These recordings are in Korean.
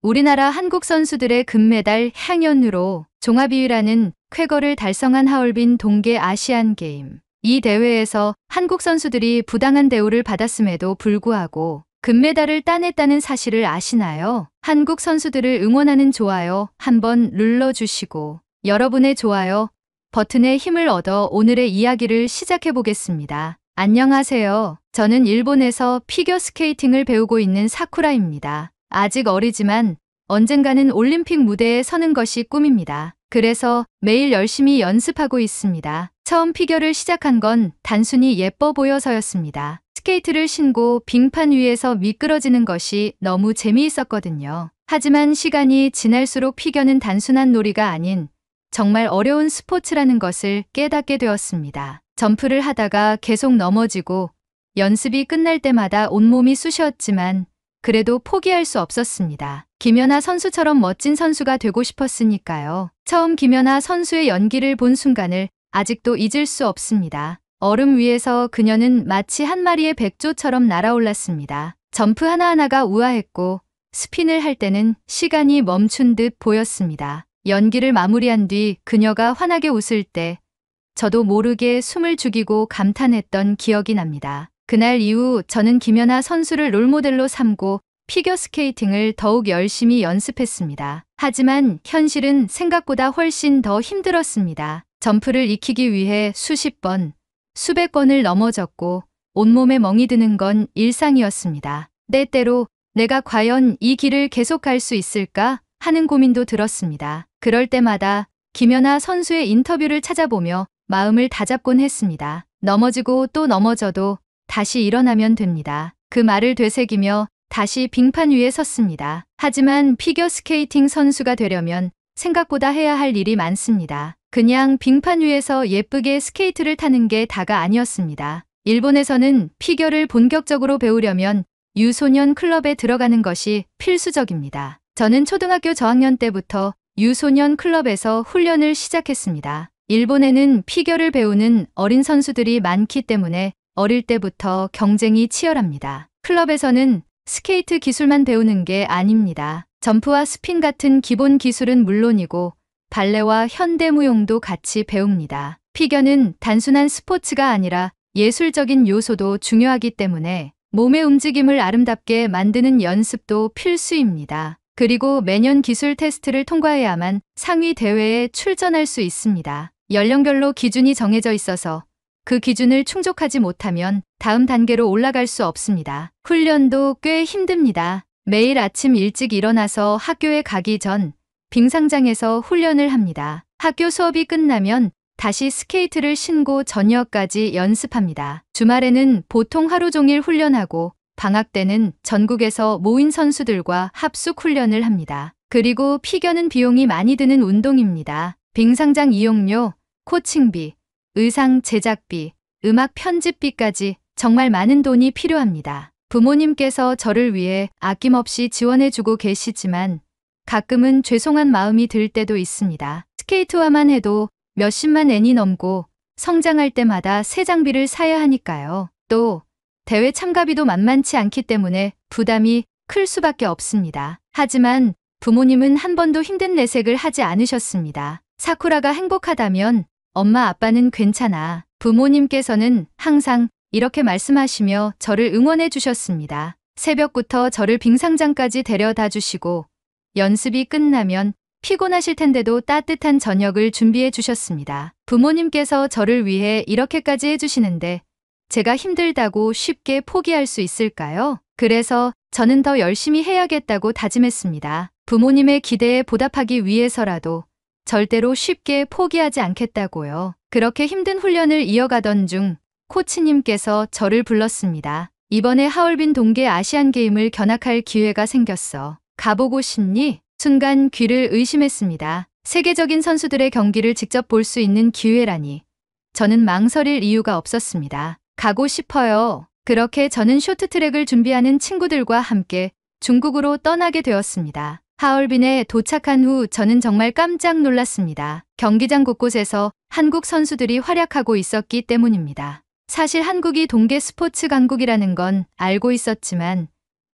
우리나라 한국 선수들의 금메달 향연으로 종합 2위라는 쾌거를 달성한 하얼빈 동계 아시안게임. 이 대회에서 한국 선수들이 부당한 대우를 받았음에도 불구하고 금메달을 따냈다는 사실을 아시나요? 한국 선수들을 응원하는 좋아요 한번 눌러주시고 여러분의 좋아요 버튼에 힘을 얻어 오늘의 이야기를 시작해 보겠습니다. 안녕하세요. 저는 일본에서 피겨스케이팅을 배우고 있는 사쿠라입니다. 아직 어리지만 언젠가는 올림픽 무대에 서는 것이 꿈입니다. 그래서 매일 열심히 연습하고 있습니다. 처음 피겨를 시작한 건 단순히 예뻐 보여서였습니다. 스케이트를 신고 빙판 위에서 미끄러지는 것이 너무 재미있었거든요. 하지만 시간이 지날수록 피겨는 단순한 놀이가 아닌 정말 어려운 스포츠라는 것을 깨닫게 되었습니다. 점프를 하다가 계속 넘어지고 연습이 끝날 때마다 온몸이 쑤셨지만 그래도 포기할 수 없었습니다. 김연아 선수처럼 멋진 선수가 되고 싶었으니까요. 처음 김연아 선수의 연기를 본 순간을 아직도 잊을 수 없습니다. 얼음 위에서 그녀는 마치 한 마리의 백조처럼 날아올랐습니다. 점프 하나하나가 우아했고 스핀을 할 때는 시간이 멈춘 듯 보였습니다. 연기를 마무리한 뒤 그녀가 환하게 웃을 때 저도 모르게 숨을 죽이고 감탄했던 기억이 납니다. 그날 이후 저는 김연아 선수를 롤모델로 삼고 피겨스케이팅을 더욱 열심히 연습했습니다. 하지만 현실은 생각보다 훨씬 더 힘들었습니다. 점프를 익히기 위해 수십 번, 수백 번을 넘어졌고 온몸에 멍이 드는 건 일상이었습니다. 때때로 내가 과연 이 길을 계속할 수 있을까 하는 고민도 들었습니다. 그럴 때마다 김연아 선수의 인터뷰를 찾아보며 마음을 다잡곤 했습니다. 넘어지고 또 넘어져도 다시 일어나면 됩니다. 그 말을 되새기며 다시 빙판 위에 섰습니다. 하지만 피겨스케이팅 선수가 되려면 생각보다 해야 할 일이 많습니다. 그냥 빙판 위에서 예쁘게 스케이트를 타는 게 다가 아니었습니다. 일본에서는 피겨를 본격적으로 배우려면 유소년 클럽에 들어가는 것이 필수적입니다. 저는 초등학교 저학년 때부터 유소년 클럽에서 훈련을 시작했습니다. 일본에는 피겨를 배우는 어린 선수들이 많기 때문에 어릴 때부터 경쟁이 치열합니다. 클럽에서는 스케이트 기술만 배우는 게 아닙니다. 점프와 스핀 같은 기본 기술은 물론이고 발레와 현대무용도 같이 배웁니다. 피겨는 단순한 스포츠가 아니라 예술적인 요소도 중요하기 때문에 몸의 움직임을 아름답게 만드는 연습도 필수입니다. 그리고 매년 기술 테스트를 통과해야만 상위 대회에 출전할 수 있습니다. 연령별로 기준이 정해져 있어서 그 기준을 충족하지 못하면 다음 단계로 올라갈 수 없습니다. 훈련도 꽤 힘듭니다. 매일 아침 일찍 일어나서 학교에 가기 전 빙상장에서 훈련을 합니다. 학교 수업이 끝나면 다시 스케이트를 신고 저녁까지 연습합니다. 주말에는 보통 하루 종일 훈련하고 방학 때는 전국에서 모인 선수들과 합숙 훈련을 합니다. 그리고 피겨는 비용이 많이 드는 운동입니다. 빙상장 이용료, 코칭비, 의상 제작비, 음악 편집비까지 정말 많은 돈이 필요합니다. 부모님께서 저를 위해 아낌없이 지원해주고 계시지만 가끔은 죄송한 마음이 들 때도 있습니다. 스케이트화만 해도 몇십만 엔이 넘고 성장할 때마다 새 장비를 사야 하니까요. 또 대회 참가비도 만만치 않기 때문에 부담이 클 수밖에 없습니다. 하지만 부모님은 한 번도 힘든 내색을 하지 않으셨습니다. 사쿠라가 행복하다면 엄마 아빠는 괜찮아. 부모님께서는 항상 이렇게 말씀하시며 저를 응원해 주셨습니다. 새벽부터 저를 빙상장까지 데려다 주시고 연습이 끝나면 피곤하실 텐데도 따뜻한 저녁을 준비해 주셨습니다. 부모님께서 저를 위해 이렇게까지 해주시는데 제가 힘들다고 쉽게 포기할 수 있을까요? 그래서 저는 더 열심히 해야겠다고 다짐했습니다. 부모님의 기대에 보답하기 위해서라도 절대로 쉽게 포기하지 않겠다고요. 그렇게 힘든 훈련을 이어가던 중 코치님께서 저를 불렀습니다. 이번에 하얼빈 동계 아시안게임을 견학할 기회가 생겼어. 가보고 싶니? 순간 귀를 의심했습니다. 세계적인 선수들의 경기를 직접 볼 수 있는 기회라니. 저는 망설일 이유가 없었습니다. 가고 싶어요. 그렇게 저는 쇼트트랙을 준비하는 친구들과 함께 중국으로 떠나게 되었습니다. 하얼빈에 도착한 후 저는 정말 깜짝 놀랐습니다. 경기장 곳곳에서 한국 선수들이 활약하고 있었기 때문입니다. 사실 한국이 동계 스포츠 강국이라는 건 알고 있었지만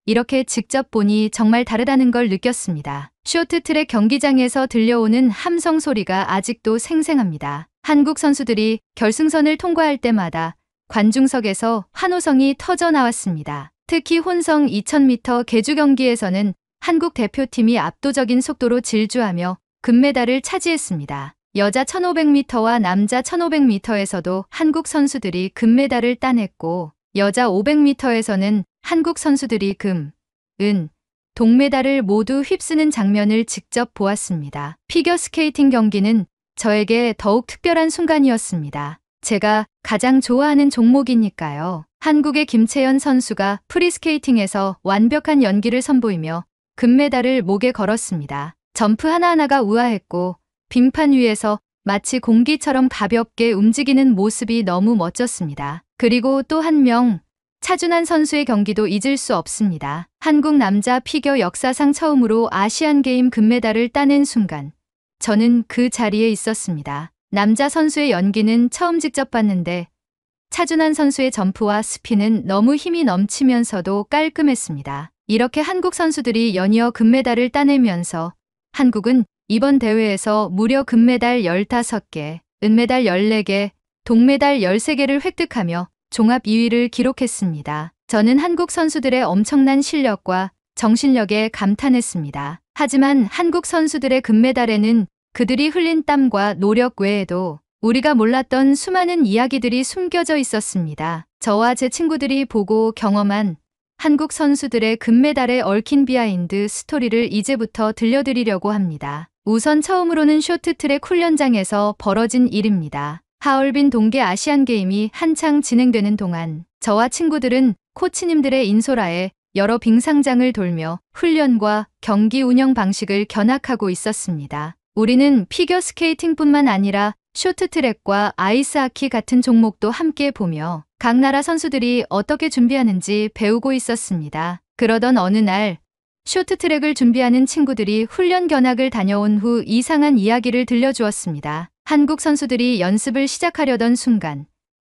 이렇게 직접 보니 정말 다르다는 걸 느꼈습니다. 쇼트트랙 경기장에서 들려오는 함성 소리가 아직도 생생합니다. 한국 선수들이 결승선을 통과할 때마다 관중석에서 환호성이 터져 나왔습니다. 특히 혼성 2000m 계주 경기에서는 한국 대표팀이 압도적인 속도로 질주하며 금메달을 차지했습니다. 여자 1500m와 남자 1500m에서도 한국 선수들이 금메달을 따냈고 여자 500m에서는 한국 선수들이 금, 은, 동메달을 모두 휩쓰는 장면을 직접 보았습니다. 피겨스케이팅 경기는 저에게 더욱 특별한 순간이었습니다. 제가 가장 좋아하는 종목이니까요. 한국의 김채연 선수가 프리스케이팅에서 완벽한 연기를 선보이며 금메달을 목에 걸었습니다. 점프 하나하나가 우아했고 빙판 위에서 마치 공기처럼 가볍게 움직이는 모습이 너무 멋졌습니다. 그리고 또 한 명, 차준환 선수의 경기도 잊을 수 없습니다. 한국 남자 피겨 역사상 처음으로 아시안게임 금메달을 따낸 순간 저는 그 자리에 있었습니다. 남자 선수의 연기는 처음 직접 봤는데 차준환 선수의 점프와 스피는 너무 힘이 넘치면서도 깔끔했습니다. 이렇게 한국 선수들이 연이어 금메달을 따내면서 한국은 이번 대회에서 무려 금메달 15개, 은메달 14개, 동메달 13개를 획득하며 종합 2위를 기록했습니다. 저는 한국 선수들의 엄청난 실력과 정신력에 감탄했습니다. 하지만 한국 선수들의 금메달에는 그들이 흘린 땀과 노력 외에도 우리가 몰랐던 수많은 이야기들이 숨겨져 있었습니다. 저와 제 친구들이 보고 경험한 한국 선수들의 금메달에 얽힌 비하인드 스토리를 이제부터 들려드리려고 합니다. 우선 처음으로는 쇼트트랙 훈련장에서 벌어진 일입니다. 하얼빈 동계 아시안게임이 한창 진행되는 동안 저와 친구들은 코치님들의 인솔하에 여러 빙상장을 돌며 훈련과 경기 운영 방식을 견학하고 있었습니다. 우리는 피겨스케이팅뿐만 아니라 쇼트트랙과 아이스하키 같은 종목도 함께 보며 각 나라 선수들이 어떻게 준비하는지 배우고 있었습니다. 그러던 어느 날 쇼트트랙을 준비하는 친구들이 훈련 견학을 다녀온 후 이상한 이야기를 들려주었습니다. 한국 선수들이 연습을 시작하려던 순간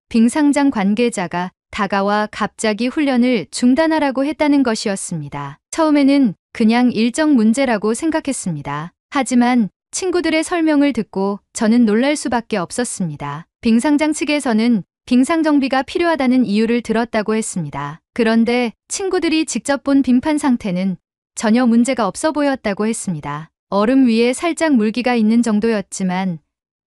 빙상장 관계자가 다가와 갑자기 훈련을 중단하라고 했다는 것이었습니다. 처음에는 그냥 일정 문제라고 생각했습니다. 하지만 친구들의 설명을 듣고 저는 놀랄 수밖에 없었습니다. 빙상장 측에서는 빙상 정비가 필요하다는 이유를 들었다고 했습니다. 그런데 친구들이 직접 본 빙판 상태는 전혀 문제가 없어 보였다고 했습니다. 얼음 위에 살짝 물기가 있는 정도였지만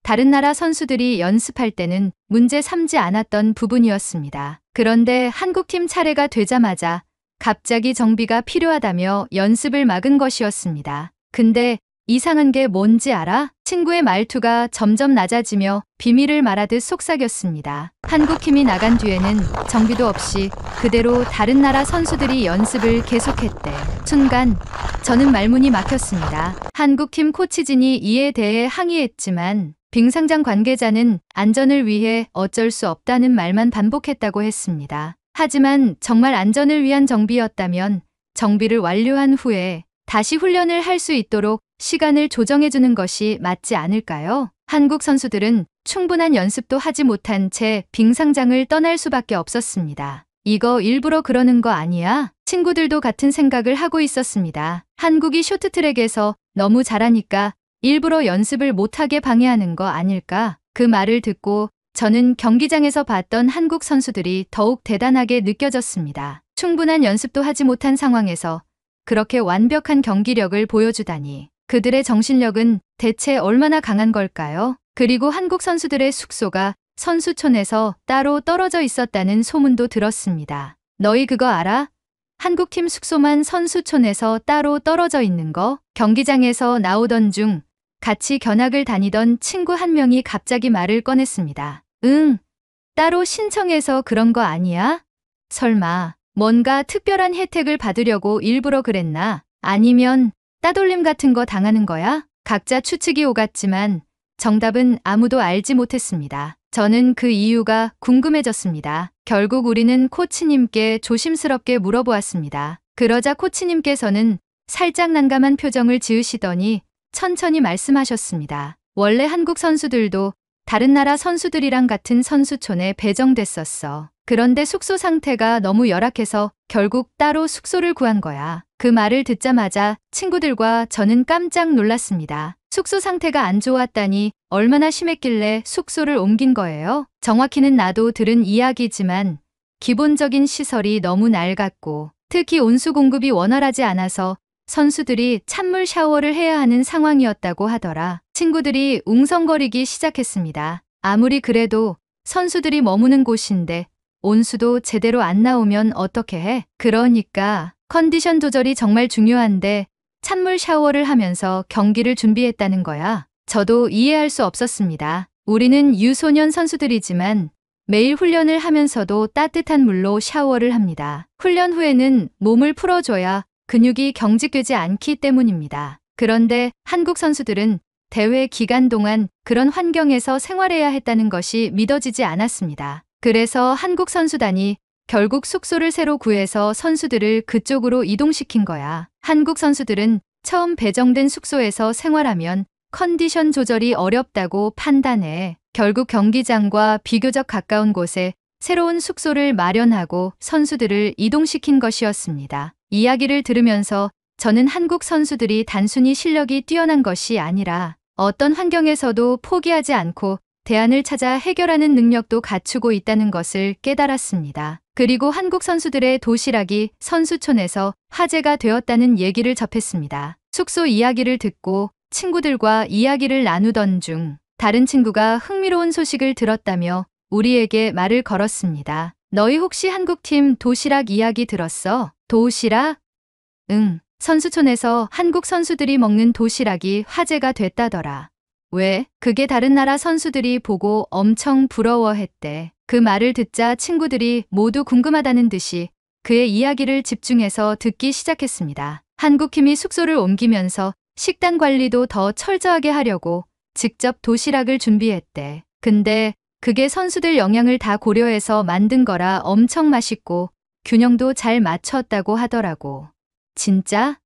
다른 나라 선수들이 연습할 때는 문제 삼지 않았던 부분이었습니다. 그런데 한국팀 차례가 되자마자 갑자기 정비가 필요하다며 연습을 막은 것이었습니다. 근데 이상한 게 뭔지 알아? 친구의 말투가 점점 낮아지며 비밀을 말하듯 속삭였습니다. 한국팀이 나간 뒤에는 정비도 없이 그대로 다른 나라 선수들이 연습을 계속했대. 순간 저는 말문이 막혔습니다. 한국팀 코치진이 이에 대해 항의했지만 빙상장 관계자는 안전을 위해 어쩔 수 없다는 말만 반복했다고 했습니다. 하지만 정말 안전을 위한 정비였다면 정비를 완료한 후에 다시 훈련을 할 수 있도록 시간을 조정해주는 것이 맞지 않을까요? 한국 선수들은 충분한 연습도 하지 못한 채 빙상장을 떠날 수밖에 없었습니다. 이거 일부러 그러는 거 아니야? 친구들도 같은 생각을 하고 있었습니다. 한국이 쇼트트랙에서 너무 잘하니까 일부러 연습을 못하게 방해하는 거 아닐까? 그 말을 듣고 저는 경기장에서 봤던 한국 선수들이 더욱 대단하게 느껴졌습니다. 충분한 연습도 하지 못한 상황에서 그렇게 완벽한 경기력을 보여주다니. 그들의 정신력은 대체 얼마나 강한 걸까요? 그리고 한국 선수들의 숙소가 선수촌에서 따로 떨어져 있었다는 소문도 들었습니다. 너희 그거 알아? 한국팀 숙소만 선수촌에서 따로 떨어져 있는 거? 경기장에서 나오던 중 같이 견학을 다니던 친구 한 명이 갑자기 말을 꺼냈습니다. 응, 따로 신청해서 그런 거 아니야? 설마 뭔가 특별한 혜택을 받으려고 일부러 그랬나? 아니면 따돌림 같은 거 당하는 거야? 각자 추측이 오갔지만 정답은 아무도 알지 못했습니다. 저는 그 이유가 궁금해졌습니다. 결국 우리는 코치님께 조심스럽게 물어보았습니다. 그러자 코치님께서는 살짝 난감한 표정을 지으시더니 천천히 말씀하셨습니다. 원래 한국 선수들도 다른 나라 선수들이랑 같은 선수촌에 배정됐었어. 그런데 숙소 상태가 너무 열악해서 결국 따로 숙소를 구한 거야. 그 말을 듣자마자 친구들과 저는 깜짝 놀랐습니다. 숙소 상태가 안 좋았다니 얼마나 심했길래 숙소를 옮긴 거예요? 정확히는 나도 들은 이야기지만 기본적인 시설이 너무 낡았고 특히 온수 공급이 원활하지 않아서 선수들이 찬물 샤워를 해야 하는 상황이었다고 하더라. 친구들이 웅성거리기 시작했습니다. 아무리 그래도 선수들이 머무는 곳인데 온수도 제대로 안 나오면 어떻게 해? 그러니까 컨디션 조절이 정말 중요한데 찬물 샤워를 하면서 경기를 준비했다는 거야. 저도 이해할 수 없었습니다. 우리는 유소년 선수들이지만 매일 훈련을 하면서도 따뜻한 물로 샤워를 합니다. 훈련 후에는 몸을 풀어줘야 근육이 경직되지 않기 때문입니다. 그런데 한국 선수들은 대회 기간 동안 그런 환경에서 생활해야 했다는 것이 믿어지지 않았습니다. 그래서 한국 선수단이 결국 숙소를 새로 구해서 선수들을 그쪽으로 이동시킨 거야. 한국 선수들은 처음 배정된 숙소에서 생활하면 컨디션 조절이 어렵다고 판단해 결국 경기장과 비교적 가까운 곳에 새로운 숙소를 마련하고 선수들을 이동시킨 것이었습니다. 이야기를 들으면서 저는 한국 선수들이 단순히 실력이 뛰어난 것이 아니라 어떤 환경에서도 포기하지 않고 대안을 찾아 해결하는 능력도 갖추고 있다는 것을 깨달았습니다. 그리고 한국 선수들의 도시락이 선수촌에서 화제가 되었다는 얘기를 접했습니다. 숙소 이야기를 듣고 친구들과 이야기를 나누던 중 다른 친구가 흥미로운 소식을 들었다며 우리에게 말을 걸었습니다. 너희 혹시 한국팀 도시락 이야기 들었어? 도시락? 응. 선수촌에서 한국 선수들이 먹는 도시락이 화제가 됐다더라. 왜? 그게 다른 나라 선수들이 보고 엄청 부러워했대. 그 말을 듣자 친구들이 모두 궁금하다는 듯이 그의 이야기를 집중해서 듣기 시작했습니다. 한국팀이 숙소를 옮기면서 식단 관리도 더 철저하게 하려고 직접 도시락을 준비했대. 근데 그게 선수들 영양을 다 고려해서 만든 거라 엄청 맛있고 균형도 잘 맞췄다고 하더라고. 진짜?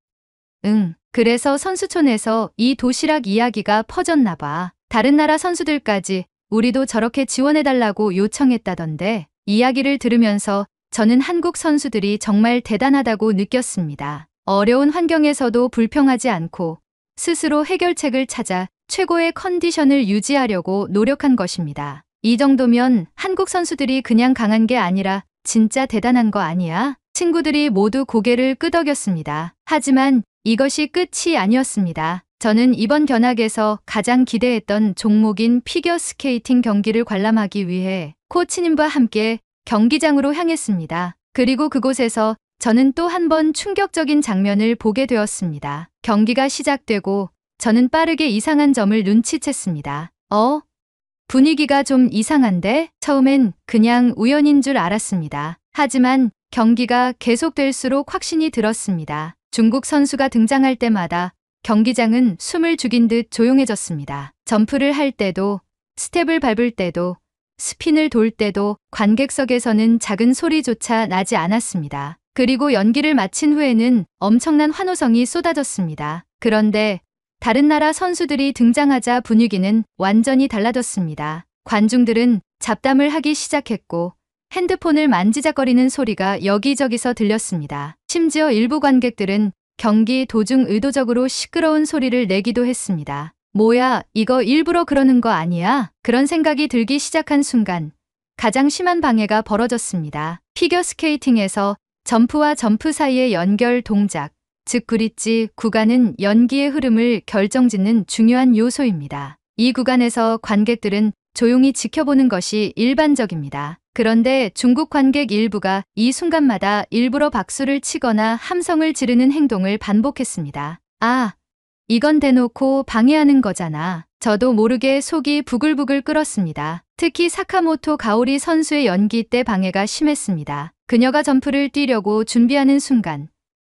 응. 그래서 선수촌에서 이 도시락 이야기가 퍼졌나 봐. 다른 나라 선수들까지 우리도 저렇게 지원해달라고 요청했다던데 이야기를 들으면서 저는 한국 선수들이 정말 대단하다고 느꼈습니다. 어려운 환경에서도 불평하지 않고 스스로 해결책을 찾아 최고의 컨디션을 유지하려고 노력한 것입니다. 이 정도면 한국 선수들이 그냥 강한 게 아니라 진짜 대단한 거 아니야? 친구들이 모두 고개를 끄덕였습니다. 하지만 이것이 끝이 아니었습니다. 저는 이번 견학에서 가장 기대했던 종목인 피겨스케이팅 경기를 관람하기 위해 코치님과 함께 경기장으로 향했습니다. 그리고 그곳에서 저는 또 한 번 충격적인 장면을 보게 되었습니다. 경기가 시작되고 저는 빠르게 이상한 점을 눈치챘습니다. 분위기가 좀 이상한데? 처음엔 그냥 우연인 줄 알았습니다. 하지만 경기가 계속될수록 확신이 들었습니다. 중국 선수가 등장할 때마다 경기장은 숨을 죽인 듯 조용해졌습니다. 점프를 할 때도, 스텝을 밟을 때도, 스핀을 돌 때도 관객석에서는 작은 소리조차 나지 않았습니다. 그리고 연기를 마친 후에는 엄청난 환호성이 쏟아졌습니다. 그런데 다른 나라 선수들이 등장하자 분위기는 완전히 달라졌습니다. 관중들은 잡담을 하기 시작했고 핸드폰을 만지작거리는 소리가 여기저기서 들렸습니다. 심지어 일부 관객들은 경기 도중 의도적으로 시끄러운 소리를 내기도 했습니다. 뭐야, 이거 일부러 그러는 거 아니야? 그런 생각이 들기 시작한 순간 가장 심한 방해가 벌어졌습니다. 피겨스케이팅에서 점프와 점프 사이의 연결 동작, 즉 브릿지 구간은 연기의 흐름을 결정짓는 중요한 요소입니다. 이 구간에서 관객들은 조용히 지켜보는 것이 일반적입니다. 그런데 중국 관객 일부가 이 순간마다 일부러 박수를 치거나 함성을 지르는 행동을 반복했습니다. 아, 이건 대놓고 방해하는 거잖아. 저도 모르게 속이 부글부글 끓었습니다. 특히 사카모토 가오리 선수의 연기 때 방해가 심했습니다. 그녀가 점프를 뛰려고 준비하는 순간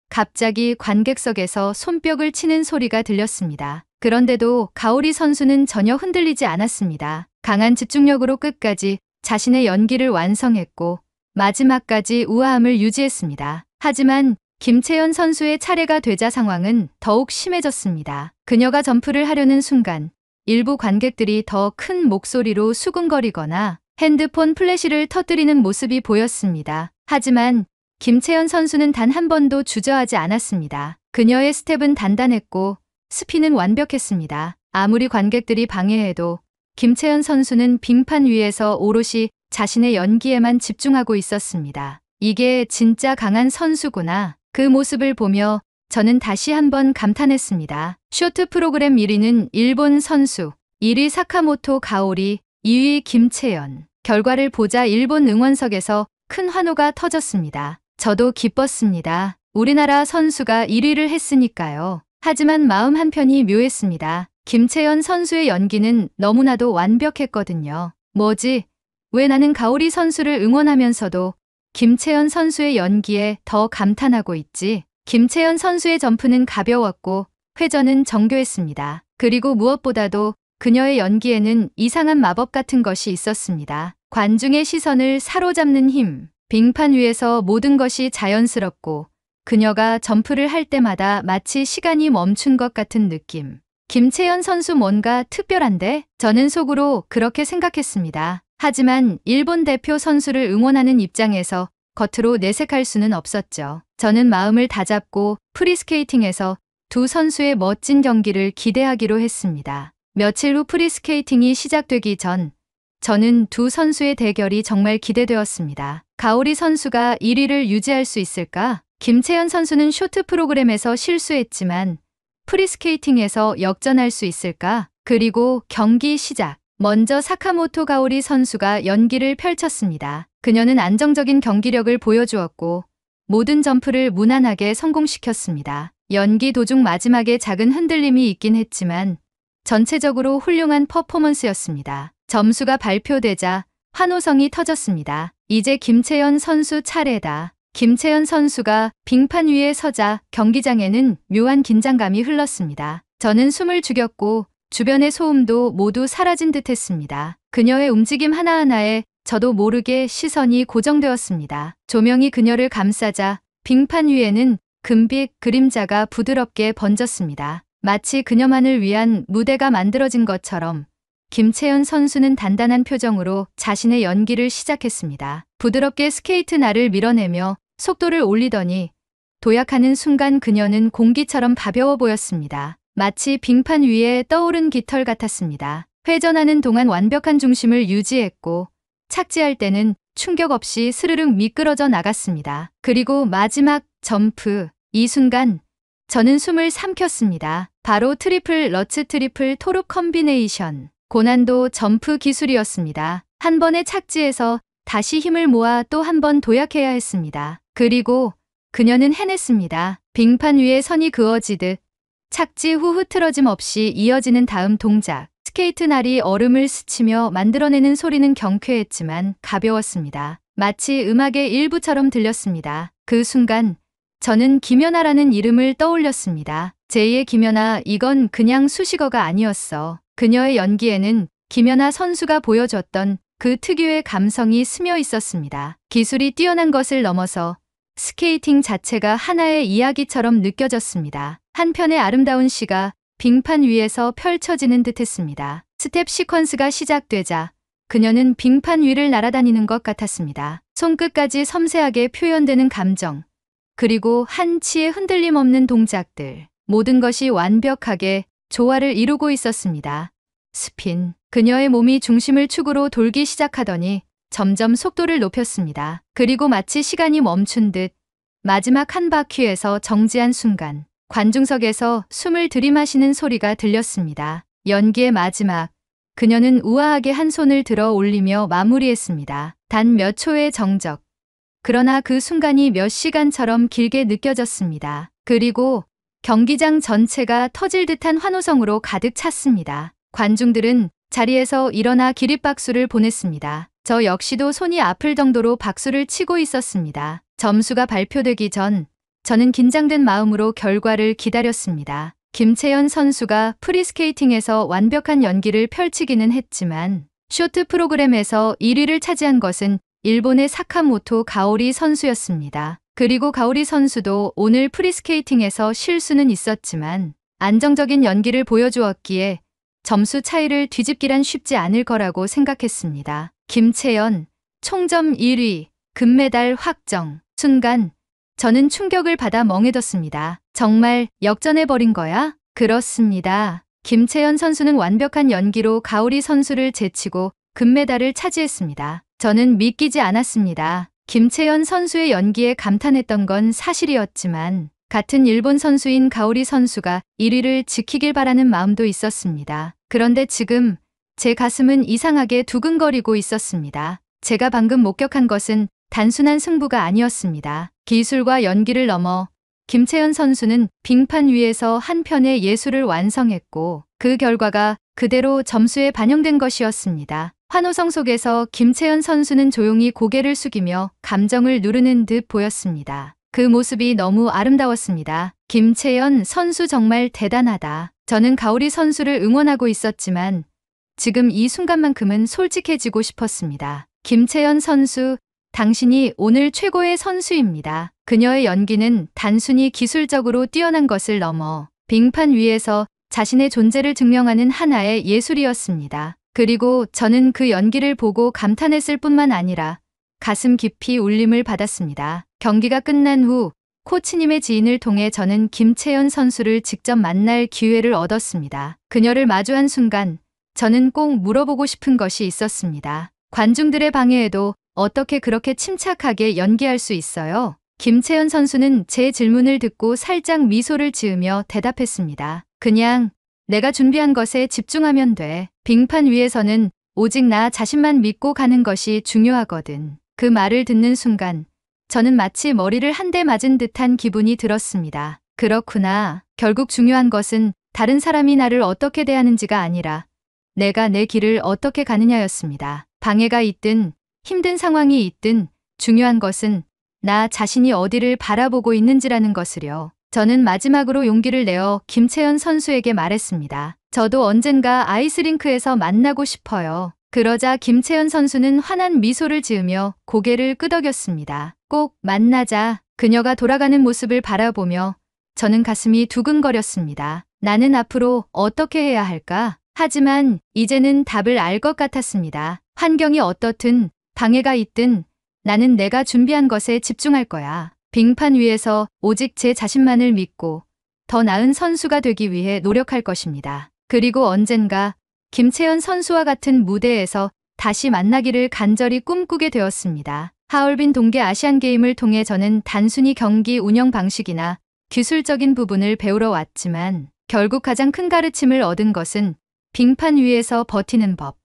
갑자기 관객석에서 손뼉을 치는 소리가 들렸습니다. 그런데도 가오리 선수는 전혀 흔들리지 않았습니다. 강한 집중력으로 끝까지 자신의 연기를 완성했고 마지막까지 우아함을 유지했습니다. 하지만 김채연 선수의 차례가 되자 상황은 더욱 심해졌습니다. 그녀가 점프를 하려는 순간 일부 관객들이 더 큰 목소리로 수군거리거나 핸드폰 플래시를 터뜨리는 모습이 보였습니다. 하지만 김채연 선수는 단 한 번도 주저하지 않았습니다. 그녀의 스텝은 단단했고 스피는 완벽했습니다. 아무리 관객들이 방해해도 김채연 선수는 빙판 위에서 오롯이 자신의 연기에만 집중하고 있었습니다. 이게 진짜 강한 선수구나. 그 모습을 보며 저는 다시 한번 감탄했습니다. 쇼트 프로그램 1위는 일본 선수, 1위 사카모토 가오리, 2위 김채연. 결과를 보자 일본 응원석에서 큰 환호가 터졌습니다. 저도 기뻤습니다. 우리나라 선수가 1위를 했으니까요. 하지만 마음 한편이 묘했습니다. 김채연 선수의 연기는 너무나도 완벽했거든요. 뭐지? 왜 나는 가오리 선수를 응원하면서도 김채연 선수의 연기에 더 감탄하고 있지? 김채연 선수의 점프는 가벼웠고 회전은 정교했습니다. 그리고 무엇보다도 그녀의 연기에는 이상한 마법 같은 것이 있었습니다. 관중의 시선을 사로잡는 힘. 빙판 위에서 모든 것이 자연스럽고 그녀가 점프를 할 때마다 마치 시간이 멈춘 것 같은 느낌. 김채연 선수 뭔가 특별한데? 저는 속으로 그렇게 생각했습니다. 하지만 일본 대표 선수를 응원하는 입장에서 겉으로 내색할 수는 없었죠. 저는 마음을 다잡고 프리스케이팅에서 두 선수의 멋진 경기를 기대하기로 했습니다. 며칠 후 프리스케이팅이 시작되기 전 저는 두 선수의 대결이 정말 기대되었습니다. 가오리 선수가 1위를 유지할 수 있을까? 김채연 선수는 쇼트 프로그램에서 실수했지만 프리스케이팅에서 역전할 수 있을까? 그리고 경기 시작. 먼저 사카모토 가오리 선수가 연기를 펼쳤습니다. 그녀는 안정적인 경기력을 보여주었고 모든 점프를 무난하게 성공시켰습니다. 연기 도중 마지막에 작은 흔들림이 있긴 했지만 전체적으로 훌륭한 퍼포먼스였습니다. 점수가 발표되자 환호성이 터졌습니다. 이제 김채연 선수 차례다. 김채연 선수가 빙판 위에 서자 경기장에는 묘한 긴장감이 흘렀습니다. 저는 숨을 죽였고 주변의 소음도 모두 사라진 듯 했습니다. 그녀의 움직임 하나하나에 저도 모르게 시선이 고정되었습니다. 조명이 그녀를 감싸자 빙판 위에는 금빛 그림자가 부드럽게 번졌습니다. 마치 그녀만을 위한 무대가 만들어진 것처럼 김채연 선수는 단단한 표정으로 자신의 연기를 시작했습니다. 부드럽게 스케이트 날을 밀어내며 속도를 올리더니 도약하는 순간 그녀는 공기처럼 가벼워 보였습니다. 마치 빙판 위에 떠오른 깃털 같았습니다. 회전하는 동안 완벽한 중심을 유지했고 착지할 때는 충격 없이 스르륵 미끄러져 나갔습니다. 그리고 마지막 점프. 이 순간 저는 숨을 삼켰습니다. 바로 트리플 러츠 트리플 토르 컴비네이션. 고난도 점프 기술이었습니다. 한 번의 착지에서 다시 힘을 모아 또 한 번 도약해야 했습니다. 그리고 그녀는 해냈습니다. 빙판 위에 선이 그어지듯 착지 후 흐트러짐 없이 이어지는 다음 동작. 스케이트 날이 얼음을 스치며 만들어내는 소리는 경쾌했지만 가벼웠습니다. 마치 음악의 일부처럼 들렸습니다. 그 순간 저는 김연아라는 이름을 떠올렸습니다. 제2의 김연아, 이건 그냥 수식어가 아니었어. 그녀의 연기에는 김연아 선수가 보여줬던 그 특유의 감성이 스며 있었습니다. 기술이 뛰어난 것을 넘어서 스케이팅 자체가 하나의 이야기처럼 느껴졌습니다. 한편의 아름다운 시가 빙판 위에서 펼쳐지는 듯했습니다. 스텝 시퀀스가 시작되자 그녀는 빙판 위를 날아다니는 것 같았습니다. 손끝까지 섬세하게 표현되는 감정, 그리고 한치의 흔들림 없는 동작들, 모든 것이 완벽하게 조화를 이루고 있었습니다. 스핀. 그녀의 몸이 중심을 축으로 돌기 시작하더니 점점 속도를 높였습니다. 그리고 마치 시간이 멈춘 듯 마지막 한 바퀴에서 정지한 순간 관중석에서 숨을 들이마시는 소리가 들렸습니다. 연기의 마지막. 그녀는 우아하게 한 손을 들어 올리며 마무리했습니다. 단 몇 초의 정적. 그러나 그 순간이 몇 시간처럼 길게 느껴졌습니다. 그리고 경기장 전체가 터질 듯한 환호성으로 가득 찼습니다. 관중들은 자리에서 일어나 기립박수를 보냈습니다. 저 역시도 손이 아플 정도로 박수를 치고 있었습니다. 점수가 발표되기 전 저는 긴장된 마음으로 결과를 기다렸습니다. 김채연 선수가 프리스케이팅에서 완벽한 연기를 펼치기는 했지만 쇼트 프로그램에서 1위를 차지한 것은 일본의 사카모토 가오리 선수였습니다. 그리고 가오리 선수도 오늘 프리스케이팅에서 실수는 있었지만 안정적인 연기를 보여주었기에 점수 차이를 뒤집기란 쉽지 않을 거라고 생각했습니다. 김채연, 총점 1위, 금메달 확정. 순간 저는 충격을 받아 멍해뒀습니다. 정말 역전해버린 거야? 그렇습니다. 김채연 선수는 완벽한 연기로 가오리 선수를 제치고 금메달을 차지했습니다. 저는 믿기지 않았습니다. 김채연 선수의 연기에 감탄했던 건 사실이었지만 같은 일본 선수인 가오리 선수가 1위를 지키길 바라는 마음도 있었습니다. 그런데 지금 제 가슴은 이상하게 두근거리고 있었습니다. 제가 방금 목격한 것은 단순한 승부가 아니었습니다. 기술과 연기를 넘어 김채연 선수는 빙판 위에서 한 편의 예술을 완성했고 그 결과가 그대로 점수에 반영된 것이었습니다. 환호성 속에서 김채연 선수는 조용히 고개를 숙이며 감정을 누르는 듯 보였습니다. 그 모습이 너무 아름다웠습니다. 김채연 선수 정말 대단하다. 저는 가오리 선수를 응원하고 있었지만 지금 이 순간만큼은 솔직해지고 싶었습니다. 김채연 선수, 당신이 오늘 최고의 선수입니다. 그녀의 연기는 단순히 기술적으로 뛰어난 것을 넘어 빙판 위에서 자신의 존재를 증명하는 하나의 예술이었습니다. 그리고 저는 그 연기를 보고 감탄했을 뿐만 아니라 가슴 깊이 울림을 받았습니다. 경기가 끝난 후 코치님의 지인을 통해 저는 김채연 선수를 직접 만날 기회를 얻었습니다. 그녀를 마주한 순간 저는 꼭 물어보고 싶은 것이 있었습니다. 관중들의 방해에도 어떻게 그렇게 침착하게 연기할 수 있어요? 김채연 선수는 제 질문을 듣고 살짝 미소를 지으며 대답했습니다. 그냥 내가 준비한 것에 집중하면 돼. 빙판 위에서는 오직 나 자신만 믿고 가는 것이 중요하거든. 그 말을 듣는 순간 저는 마치 머리를 한 대 맞은 듯한 기분이 들었습니다. 그렇구나. 결국 중요한 것은 다른 사람이 나를 어떻게 대하는지가 아니라 내가 내 길을 어떻게 가느냐였습니다. 방해가 있든 힘든 상황이 있든 중요한 것은 나 자신이 어디를 바라보고 있는지라는 것을요. 저는 마지막으로 용기를 내어 김채연 선수에게 말했습니다. 저도 언젠가 아이스링크에서 만나고 싶어요. 그러자 김채연 선수는 환한 미소를 지으며 고개를 끄덕였습니다. 꼭 만나자. 그녀가 돌아가는 모습을 바라보며 저는 가슴이 두근거렸습니다. 나는 앞으로 어떻게 해야 할까? 하지만 이제는 답을 알 것 같았습니다. 환경이 어떻든 방해가 있든 나는 내가 준비한 것에 집중할 거야. 빙판 위에서 오직 제 자신만을 믿고 더 나은 선수가 되기 위해 노력할 것입니다. 그리고 언젠가 김채연 선수와 같은 무대에서 다시 만나기를 간절히 꿈꾸게 되었습니다. 하얼빈 동계 아시안게임을 통해 저는 단순히 경기 운영 방식이나 기술적인 부분을 배우러 왔지만 결국 가장 큰 가르침을 얻은 것은 빙판 위에서 버티는 법,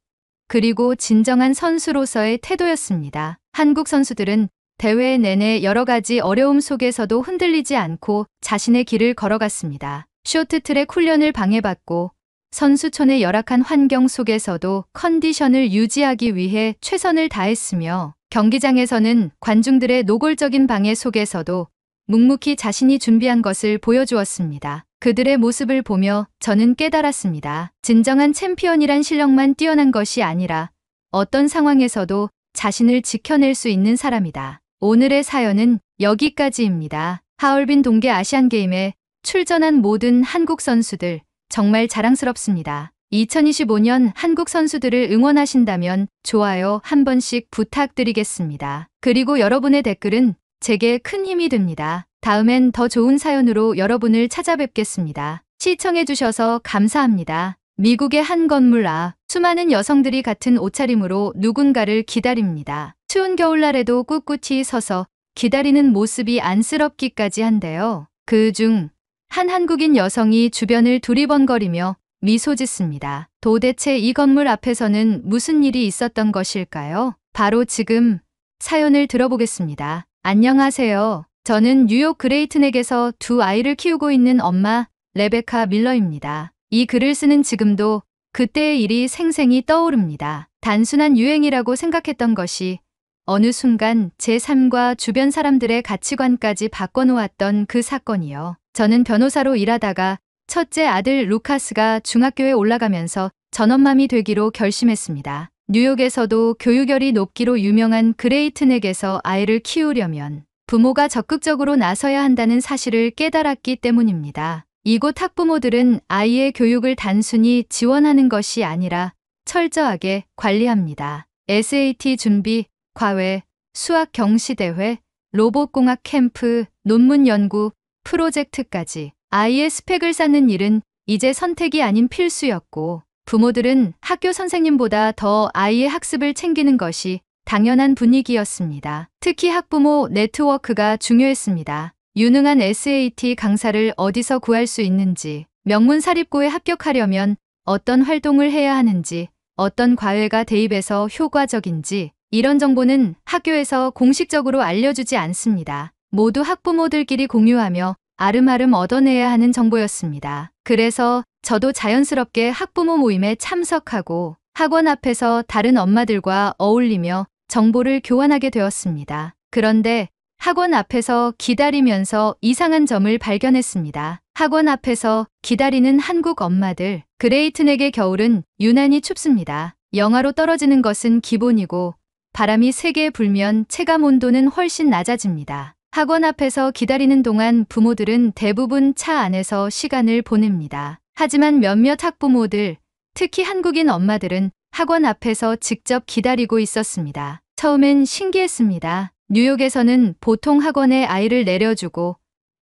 그리고 진정한 선수로서의 태도였습니다. 한국 선수들은 대회 내내 여러 가지 어려움 속에서도 흔들리지 않고 자신의 길을 걸어갔습니다. 쇼트트랙 훈련을 방해받고 선수촌의 열악한 환경 속에서도 컨디션을 유지하기 위해 최선을 다했으며 경기장에서는 관중들의 노골적인 방해 속에서도 묵묵히 자신이 준비한 것을 보여주었습니다. 그들의 모습을 보며 저는 깨달았습니다. 진정한 챔피언이란 실력만 뛰어난 것이 아니라 어떤 상황에서도 자신을 지켜낼 수 있는 사람이다. 오늘의 사연은 여기까지입니다. 하얼빈 동계 아시안게임에 출전한 모든 한국 선수들 정말 자랑스럽습니다. 2025년 한국 선수들을 응원하신다면 좋아요 한 번씩 부탁드리겠습니다. 그리고 여러분의 댓글은 제게 큰 힘이 됩니다. 다음엔 더 좋은 사연으로 여러분을 찾아뵙겠습니다. 시청해주셔서 감사합니다. 미국의 한 건물 앞 수많은 여성들이 같은 옷차림으로 누군가를 기다립니다. 추운 겨울날에도 꿋꿋이 서서 기다리는 모습이 안쓰럽기까지 한데요. 그중 한 한국인 여성이 주변을 두리번거리며 미소 짓습니다. 도대체 이 건물 앞에서는 무슨 일이 있었던 것일까요? 바로 지금 사연을 들어보겠습니다. 안녕하세요. 저는 뉴욕 그레이트넥에서 두 아이를 키우고 있는 엄마 레베카 밀러입니다. 이 글을 쓰는 지금도 그때의 일이 생생히 떠오릅니다. 단순한 유행이라고 생각했던 것이 어느 순간 제 삶과 주변 사람들의 가치관까지 바꿔놓았던 그 사건이요. 저는 변호사로 일하다가 첫째 아들 루카스가 중학교에 올라가면서 전업맘이 되기로 결심했습니다. 뉴욕에서도 교육열이 높기로 유명한 그레이트넥에서 아이를 키우려면 부모가 적극적으로 나서야 한다는 사실을 깨달았기 때문입니다. 이곳 학부모들은 아이의 교육을 단순히 지원하는 것이 아니라 철저하게 관리합니다. SAT 준비, 과외, 수학 경시대회, 로봇공학 캠프, 논문 연구, 프로젝트까지 아이의 스펙을 쌓는 일은 이제 선택이 아닌 필수였고, 부모들은 학교 선생님보다 더 아이의 학습을 챙기는 것이 당연한 분위기였습니다. 특히 학부모 네트워크가 중요했습니다. 유능한 SAT 강사를 어디서 구할 수 있는지, 명문 사립고에 합격하려면 어떤 활동을 해야 하는지, 어떤 과외가 대입에서 효과적인지, 이런 정보는 학교에서 공식적으로 알려주지 않습니다. 모두 학부모들끼리 공유하며 아름아름 얻어내야 하는 정보였습니다. 그래서 저도 자연스럽게 학부모 모임에 참석하고 학원 앞에서 다른 엄마들과 어울리며 정보를 교환하게 되었습니다. 그런데 학원 앞에서 기다리면서 이상한 점을 발견했습니다. 학원 앞에서 기다리는 한국 엄마들. 그레이트넥의 겨울은 유난히 춥습니다. 영하로 떨어지는 것은 기본이고 바람이 세게 불면 체감 온도는 훨씬 낮아집니다. 학원 앞에서 기다리는 동안 부모들은 대부분 차 안에서 시간을 보냅니다. 하지만 몇몇 학부모들, 특히 한국인 엄마들은 학원 앞에서 직접 기다리고 있었습니다. 처음엔 신기했습니다. 뉴욕에서는 보통 학원에 아이를 내려주고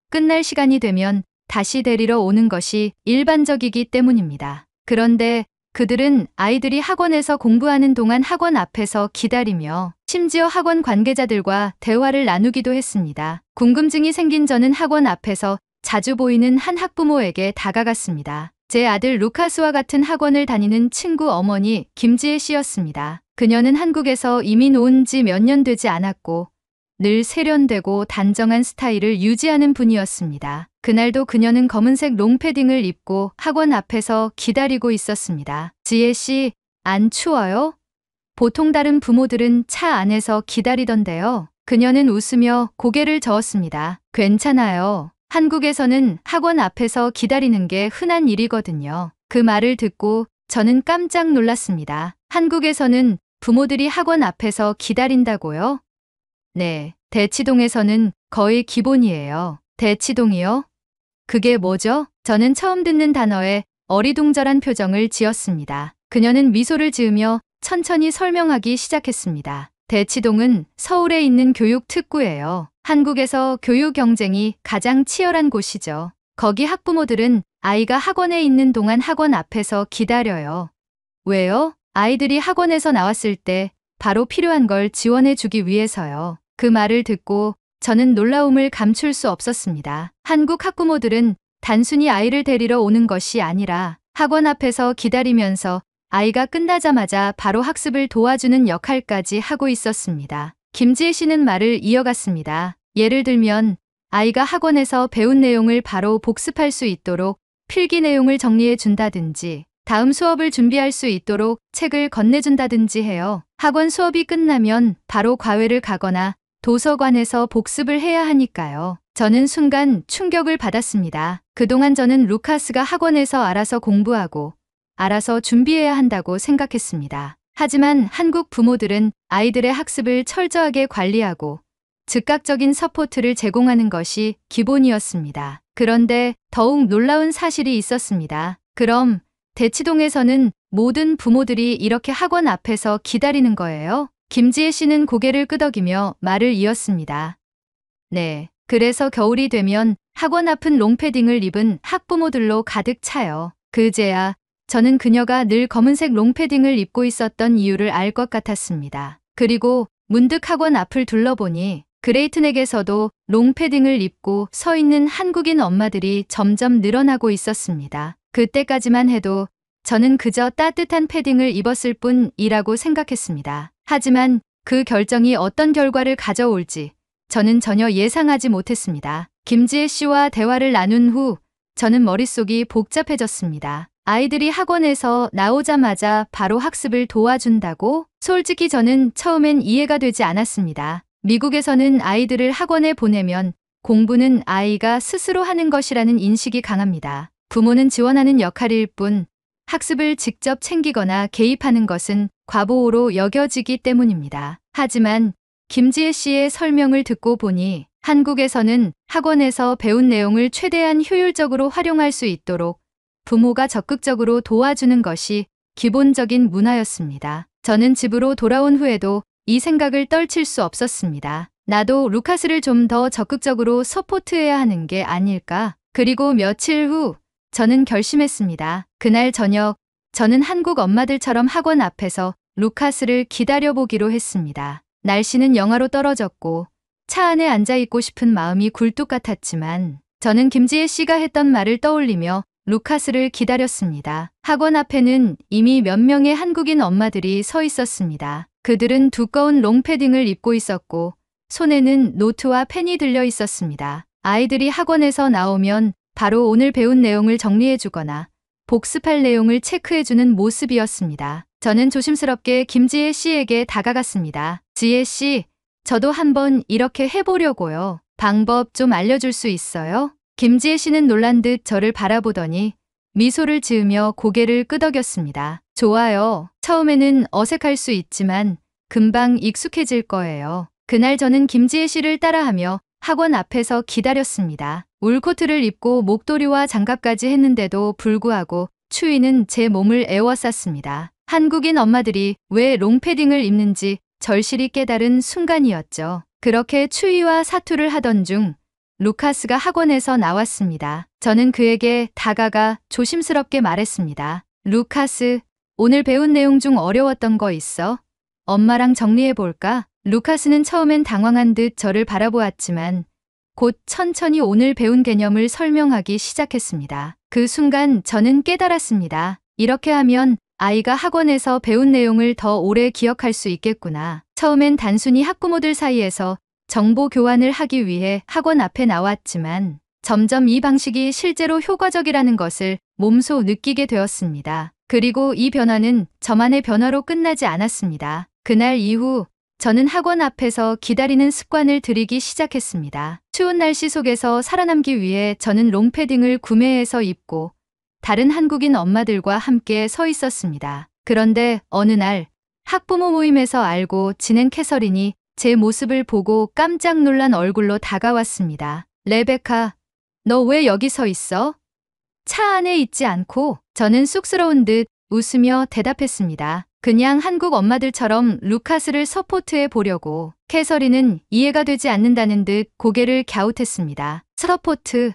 끝날 시간이 되면 다시 데리러 오는 것이 일반적이기 때문입니다. 그런데 그들은 아이들이 학원에서 공부하는 동안 학원 앞에서 기다리며 심지어 학원 관계자들과 대화를 나누기도 했습니다. 궁금증이 생긴 저는 학원 앞에서 자주 보이는 한 학부모에게 다가갔습니다. 제 아들 루카스와 같은 학원을 다니는 친구 어머니 김지혜 씨였습니다. 그녀는 한국에서 이민 온 지 몇 년 되지 않았고 늘 세련되고 단정한 스타일을 유지하는 분이었습니다. 그날도 그녀는 검은색 롱패딩을 입고 학원 앞에서 기다리고 있었습니다. 지혜 씨, 안 추워요? 보통 다른 부모들은 차 안에서 기다리던데요. 그녀는 웃으며 고개를 저었습니다. 괜찮아요. 한국에서는 학원 앞에서 기다리는 게 흔한 일이거든요. 그 말을 듣고 저는 깜짝 놀랐습니다. 한국에서는 부모들이 학원 앞에서 기다린다고요? 네, 대치동에서는 거의 기본이에요. 대치동이요? 그게 뭐죠? 저는 처음 듣는 단어에 어리둥절한 표정을 지었습니다. 그녀는 미소를 지으며 천천히 설명하기 시작했습니다. 대치동은 서울에 있는 교육 특구예요. 한국에서 교육 경쟁이 가장 치열한 곳이죠. 거기 학부모들은 아이가 학원에 있는 동안 학원 앞에서 기다려요. 왜요? 아이들이 학원에서 나왔을 때 바로 필요한 걸 지원해 주기 위해서요. 그 말을 듣고 저는 놀라움을 감출 수 없었습니다. 한국 학부모들은 단순히 아이를 데리러 오는 것이 아니라 학원 앞에서 기다리면서 아이가 끝나자마자 바로 학습을 도와주는 역할까지 하고 있었습니다. 김지혜 씨는 말을 이어갔습니다. 예를 들면 아이가 학원에서 배운 내용을 바로 복습할 수 있도록 필기 내용을 정리해 준다든지 다음 수업을 준비할 수 있도록 책을 건네준다든지 해요. 학원 수업이 끝나면 바로 과외를 가거나 도서관에서 복습을 해야 하니까요. 저는 순간 충격을 받았습니다. 그동안 저는 루카스가 학원에서 알아서 공부하고 알아서 준비해야 한다고 생각했습니다. 하지만 한국 부모들은 아이들의 학습을 철저하게 관리하고 즉각적인 서포트를 제공하는 것이 기본이었습니다. 그런데 더욱 놀라운 사실이 있었습니다. 그럼 대치동에서는 모든 부모들이 이렇게 학원 앞에서 기다리는 거예요? 김지혜 씨는 고개를 끄덕이며 말을 이었습니다. 네, 그래서 겨울이 되면 학원 앞은 롱패딩을 입은 학부모들로 가득 차요. 그제야 저는 그녀가 늘 검은색 롱패딩을 입고 있었던 이유를 알 것 같았습니다. 그리고 문득 학원 앞을 둘러보니 그레이트넥에서도 롱패딩을 입고 서 있는 한국인 엄마들이 점점 늘어나고 있었습니다. 그때까지만 해도 저는 그저 따뜻한 패딩을 입었을 뿐이라고 생각했습니다. 하지만 그 결정이 어떤 결과를 가져올지 저는 전혀 예상하지 못했습니다. 김지혜 씨와 대화를 나눈 후 저는 머릿속이 복잡해졌습니다. 아이들이 학원에서 나오자마자 바로 학습을 도와준다고? 솔직히 저는 처음엔 이해가 되지 않았습니다. 미국에서는 아이들을 학원에 보내면 공부는 아이가 스스로 하는 것이라는 인식이 강합니다. 부모는 지원하는 역할일 뿐 학습을 직접 챙기거나 개입하는 것은 과보호로 여겨지기 때문입니다. 하지만 김지혜 씨의 설명을 듣고 보니 한국에서는 학원에서 배운 내용을 최대한 효율적으로 활용할 수 있도록 부모가 적극적으로 도와주는 것이 기본적인 문화였습니다. 저는 집으로 돌아온 후에도 이 생각을 떨칠 수 없었습니다. 나도 루카스를 좀 더 적극적으로 서포트해야 하는 게 아닐까. 그리고 며칠 후 저는 결심했습니다. 그날 저녁 저는 한국 엄마들처럼 학원 앞에서 루카스를 기다려보기로 했습니다. 날씨는 영하로 떨어졌고 차 안에 앉아있고 싶은 마음이 굴뚝 같았지만 저는 김지혜 씨가 했던 말을 떠올리며 루카스를 기다렸습니다. 학원 앞에는 이미 몇 명의 한국인 엄마들이 서 있었습니다. 그들은 두꺼운 롱패딩을 입고 있었고 손에는 노트와 펜이 들려 있었습니다. 아이들이 학원에서 나오면 바로 오늘 배운 내용을 정리해주거나 복습할 내용을 체크해주는 모습이었습니다. 저는 조심스럽게 김지혜 씨에게 다가갔습니다. 지혜 씨, 저도 한번 이렇게 해보려고요. 방법 좀 알려줄 수 있어요? 김지혜 씨는 놀란 듯 저를 바라보더니 미소를 지으며 고개를 끄덕였습니다. 좋아요. 처음에는 어색할 수 있지만 금방 익숙해질 거예요. 그날 저는 김지혜 씨를 따라하며 학원 앞에서 기다렸습니다. 울코트를 입고 목도리와 장갑까지 했는데도 불구하고 추위는 제 몸을 에워쌌습니다. 한국인 엄마들이 왜 롱패딩을 입는지 절실히 깨달은 순간이었죠. 그렇게 추위와 사투를 하던 중 루카스가 학원에서 나왔습니다. 저는 그에게 다가가 조심스럽게 말했습니다. 루카스, 오늘 배운 내용 중 어려웠던 거 있어? 엄마랑 정리해볼까? 루카스는 처음엔 당황한 듯 저를 바라보았지만 곧 천천히 오늘 배운 개념을 설명하기 시작했습니다. 그 순간 저는 깨달았습니다. 이렇게 하면 아이가 학원에서 배운 내용을 더 오래 기억할 수 있겠구나. 처음엔 단순히 학부모들 사이에서 정보 교환을 하기 위해 학원 앞에 나왔지만 점점 이 방식이 실제로 효과적이라는 것을 몸소 느끼게 되었습니다. 그리고 이 변화는 저만의 변화로 끝나지 않았습니다. 그날 이후 저는 학원 앞에서 기다리는 습관을 들이기 시작했습니다. 추운 날씨 속에서 살아남기 위해 저는 롱패딩을 구매해서 입고 다른 한국인 엄마들과 함께 서 있었습니다. 그런데 어느 날 학부모 모임에서 알고 지낸 캐서린이 제 모습을 보고 깜짝 놀란 얼굴로 다가왔습니다. 레베카, 너 왜 여기 서 있어? 차 안에 있지 않고? 저는 쑥스러운 듯 웃으며 대답했습니다. 그냥 한국 엄마들처럼 루카스를 서포트해 보려고. 캐서린은 이해가 되지 않는다는 듯 고개를 갸웃했습니다. 서포트?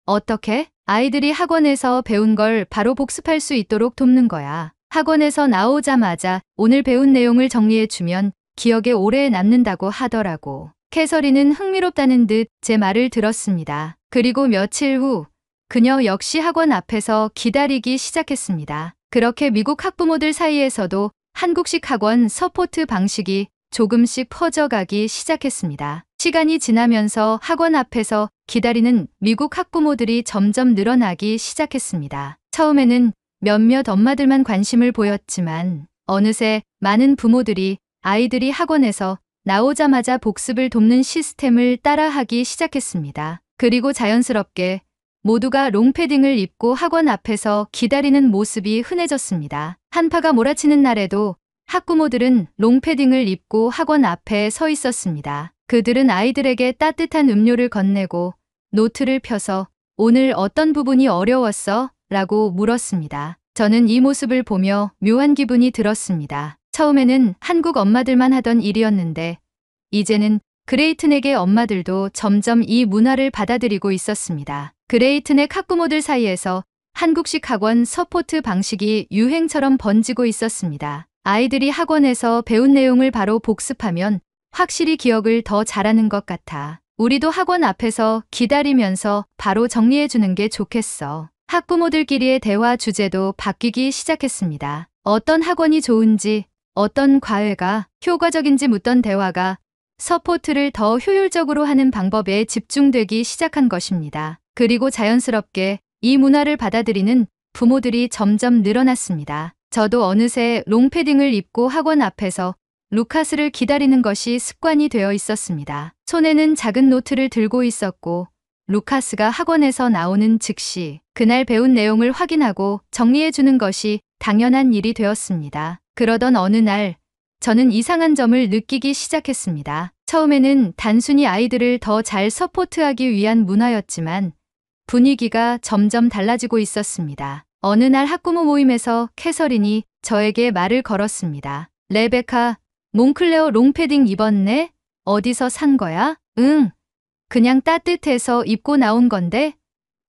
어떻게? 아이들이 학원에서 배운 걸 바로 복습할 수 있도록 돕는 거야. 학원에서 나오자마자 오늘 배운 내용을 정리해주면 기억에 오래 남는다고 하더라고. 캐서린은 흥미롭다는 듯 제 말을 들었습니다. 그리고 며칠 후 그녀 역시 학원 앞에서 기다리기 시작했습니다. 그렇게 미국 학부모들 사이에서도 한국식 학원 서포트 방식이 조금씩 퍼져가기 시작했습니다. 시간이 지나면서 학원 앞에서 기다리는 미국 학부모들이 점점 늘어나기 시작했습니다. 처음에는 몇몇 엄마들만 관심을 보였지만 어느새 많은 부모들이 아이들이 학원에서 나오자마자 복습을 돕는 시스템을 따라하기 시작했습니다. 그리고 자연스럽게 모두가 롱패딩을 입고 학원 앞에서 기다리는 모습이 흔해졌습니다. 한파가 몰아치는 날에도 학부모들은 롱패딩을 입고 학원 앞에 서 있었습니다. 그들은 아이들에게 따뜻한 음료를 건네고 노트를 펴서 오늘 어떤 부분이 어려웠어? 라고 물었습니다. 저는 이 모습을 보며 묘한 기분이 들었습니다. 처음에는 한국 엄마들만 하던 일이었는데 이제는 그레이트넥의 엄마들도 점점 이 문화를 받아들이고 있었습니다. 그레이트넥 학부모들 사이에서 한국식 학원 서포트 방식이 유행처럼 번지고 있었습니다. 아이들이 학원에서 배운 내용을 바로 복습하면 확실히 기억을 더 잘하는 것 같아. 우리도 학원 앞에서 기다리면서 바로 정리해주는 게 좋겠어. 학부모들끼리의 대화 주제도 바뀌기 시작했습니다. 어떤 학원이 좋은지, 어떤 과외가 효과적인지 묻던 대화가 서포트를 더 효율적으로 하는 방법에 집중되기 시작한 것입니다. 그리고 자연스럽게 이 문화를 받아들이는 부모들이 점점 늘어났습니다. 저도 어느새 롱패딩을 입고 학원 앞에서 루카스를 기다리는 것이 습관이 되어 있었습니다. 손에는 작은 노트를 들고 있었고 루카스가 학원에서 나오는 즉시 그날 배운 내용을 확인하고 정리해주는 것이 당연한 일이 되었습니다. 그러던 어느 날 저는 이상한 점을 느끼기 시작했습니다. 처음에는 단순히 아이들을 더 잘 서포트하기 위한 문화였지만 분위기가 점점 달라지고 있었습니다. 어느 날 학부모 모임에서 캐서린이 저에게 말을 걸었습니다. 레베카, 몽클레어 롱패딩 입었네? 어디서 산 거야? 응, 그냥 따뜻해서 입고 나온 건데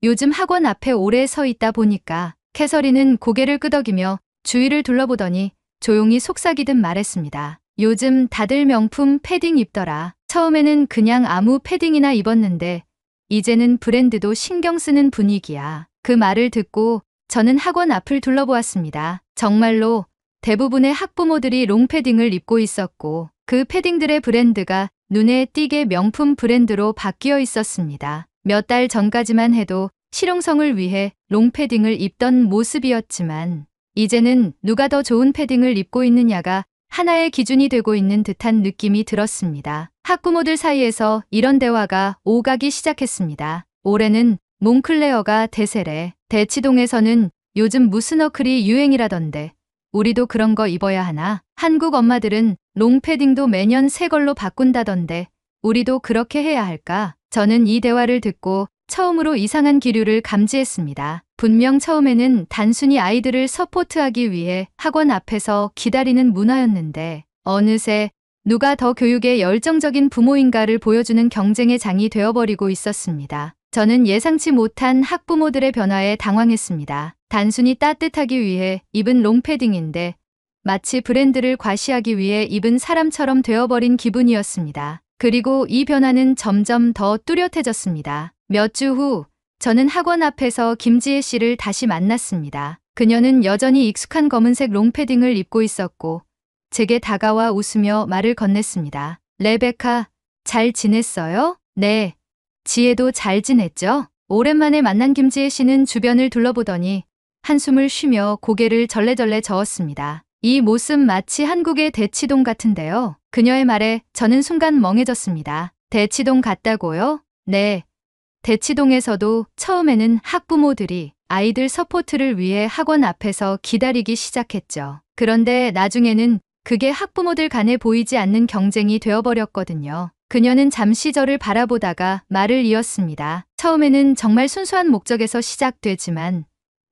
요즘 학원 앞에 오래 서 있다 보니까. 캐서린은 고개를 끄덕이며 주위를 둘러보더니 조용히 속삭이듯 말했습니다. 요즘 다들 명품 패딩 입더라. 처음에는 그냥 아무 패딩이나 입었는데 이제는 브랜드도 신경 쓰는 분위기야. 그 말을 듣고 저는 학원 앞을 둘러보았습니다. 정말로 대부분의 학부모들이 롱패딩을 입고 있었고 그 패딩들의 브랜드가 눈에 띄게 명품 브랜드로 바뀌어 있었습니다. 몇 달 전까지만 해도 실용성을 위해 롱패딩을 입던 모습이었지만 이제는 누가 더 좋은 패딩을 입고 있느냐가 하나의 기준이 되고 있는 듯한 느낌이 들었습니다. 학부모들 사이에서 이런 대화가 오가기 시작했습니다. 올해는 몽클레어가 대세래. 대치동에서는 요즘 무슨 어클이 유행이라던데 우리도 그런 거 입어야 하나? 한국 엄마들은 롱패딩도 매년 새 걸로 바꾼다던데 우리도 그렇게 해야 할까? 저는 이 대화를 듣고 처음으로 이상한 기류를 감지했습니다. 분명 처음에는 단순히 아이들을 서포트하기 위해 학원 앞에서 기다리는 문화였는데 어느새 누가 더 교육에 열정적인 부모인가를 보여주는 경쟁의 장이 되어버리고 있었습니다. 저는 예상치 못한 학부모들의 변화에 당황했습니다. 단순히 따뜻하기 위해 입은 롱패딩인데 마치 브랜드를 과시하기 위해 입은 사람처럼 되어버린 기분이었습니다. 그리고 이 변화는 점점 더 뚜렷해졌습니다. 몇 주 후 저는 학원 앞에서 김지혜 씨를 다시 만났습니다. 그녀는 여전히 익숙한 검은색 롱패딩을 입고 있었고 제게 다가와 웃으며 말을 건넸습니다. 레베카, 잘 지냈어요? 네. 지혜도 잘 지냈죠? 오랜만에 만난 김지혜 씨는 주변을 둘러보더니 한숨을 쉬며 고개를 절레절레 저었습니다. 이 모습 마치 한국의 대치동 같은데요. 그녀의 말에 저는 순간 멍해졌습니다. 대치동 같다고요? 네. 대치동에서도 처음에는 학부모들이 아이들 서포트를 위해 학원 앞에서 기다리기 시작했죠. 그런데 나중에는 그게 학부모들 간에 보이지 않는 경쟁이 되어버렸거든요. 그녀는 잠시 저를 바라보다가 말을 이었습니다. 처음에는 정말 순수한 목적에서 시작되지만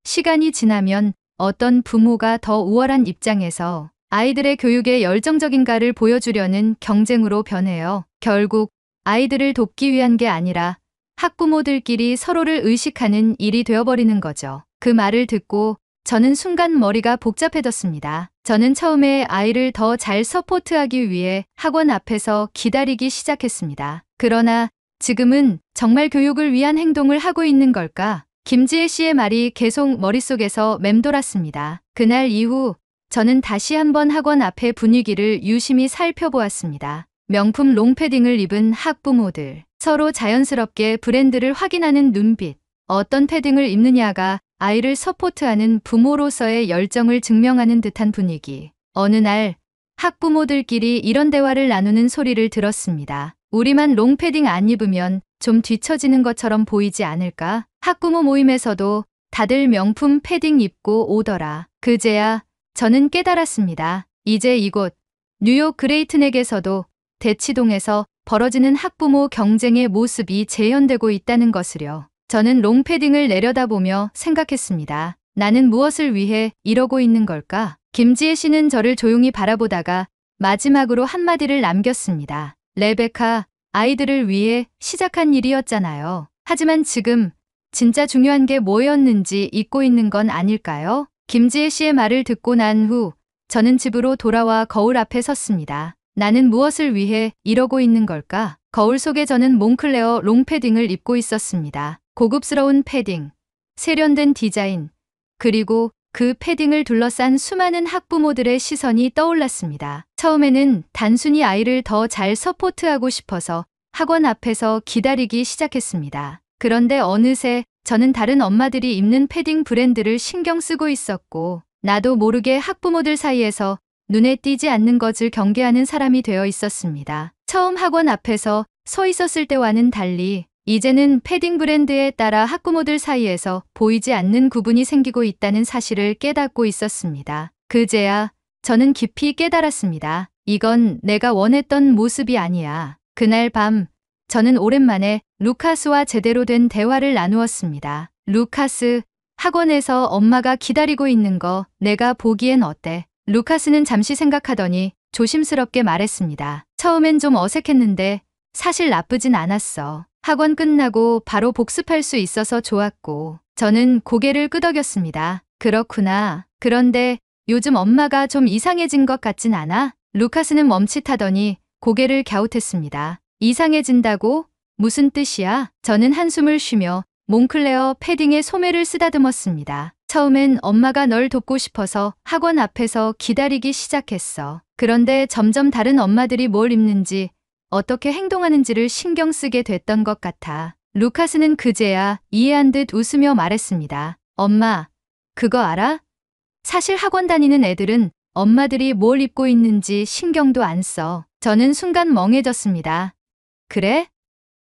시간이 지나면 어떤 부모가 더 우월한 입장에서 아이들의 교육에 열정적인가를 보여주려는 경쟁으로 변해요. 결국 아이들을 돕기 위한 게 아니라 학부모들끼리 서로를 의식하는 일이 되어버리는 거죠. 그 말을 듣고 저는 순간 머리가 복잡해졌습니다. 저는 처음에 아이를 더 잘 서포트하기 위해 학원 앞에서 기다리기 시작했습니다. 그러나 지금은 정말 교육을 위한 행동을 하고 있는 걸까? 김지혜 씨의 말이 계속 머릿속에서 맴돌았습니다. 그날 이후 저는 다시 한번 학원 앞의 분위기를 유심히 살펴보았습니다. 명품 롱패딩을 입은 학부모들, 서로 자연스럽게 브랜드를 확인하는 눈빛, 어떤 패딩을 입느냐가 아이를 서포트하는 부모로서의 열정을 증명하는 듯한 분위기. 어느 날 학부모들끼리 이런 대화를 나누는 소리를 들었습니다. 우리만 롱패딩 안 입으면 좀 뒤처지는 것처럼 보이지 않을까? 학부모 모임에서도 다들 명품 패딩 입고 오더라. 그제야 저는 깨달았습니다. 이제 이곳 뉴욕 그레이트넥에서도 대치동에서 벌어지는 학부모 경쟁의 모습이 재현되고 있다는 것을요. 저는 롱패딩을 내려다보며 생각했습니다. 나는 무엇을 위해 이러고 있는 걸까? 김지혜 씨는 저를 조용히 바라보다가 마지막으로 한마디를 남겼습니다. 레베카, 아이들을 위해 시작한 일이었잖아요. 하지만 지금 진짜 중요한 게 뭐였는지 잊고 있는 건 아닐까요? 김지혜 씨의 말을 듣고 난 후 저는 집으로 돌아와 거울 앞에 섰습니다. 나는 무엇을 위해 이러고 있는 걸까? 거울 속에 저는 몽클레어 롱패딩을 입고 있었습니다. 고급스러운 패딩, 세련된 디자인, 그리고 그 패딩을 둘러싼 수많은 학부모들의 시선이 떠올랐습니다. 처음에는 단순히 아이를 더 잘 서포트하고 싶어서 학원 앞에서 기다리기 시작했습니다. 그런데 어느새 저는 다른 엄마들이 입는 패딩 브랜드를 신경 쓰고 있었고 나도 모르게 학부모들 사이에서 눈에 띄지 않는 것을 경계하는 사람이 되어 있었습니다. 처음 학원 앞에서 서 있었을 때와는 달리 이제는 패딩 브랜드에 따라 학부모들 사이에서 보이지 않는 구분이 생기고 있다는 사실을 깨닫고 있었습니다. 그제야 저는 깊이 깨달았습니다. 이건 내가 원했던 모습이 아니야. 그날 밤 저는 오랜만에 루카스와 제대로 된 대화를 나누었습니다. 루카스, 학원에서 엄마가 기다리고 있는 거 내가 보기엔 어때? 루카스는 잠시 생각하더니 조심스럽게 말했습니다. 처음엔 좀 어색했는데 사실 나쁘진 않았어. 학원 끝나고 바로 복습할 수 있어서 좋았고. 저는 고개를 끄덕였습니다. 그렇구나. 그런데 요즘 엄마가 좀 이상해진 것 같진 않아? 루카스는 멈칫하더니 고개를 갸웃했습니다. 이상해진다고? 무슨 뜻이야? 저는 한숨을 쉬며 몽클레어 패딩에 소매를 쓰다듬었습니다. 처음엔 엄마가 널 돕고 싶어서 학원 앞에서 기다리기 시작했어. 그런데 점점 다른 엄마들이 뭘 입는지 어떻게 행동하는지를 신경 쓰게 됐던 것 같아. 루카스는 그제야 이해한 듯 웃으며 말했습니다. 엄마, 그거 알아? 사실 학원 다니는 애들은 엄마들이 뭘 입고 있는지 신경도 안 써. 저는 순간 멍해졌습니다. 그래?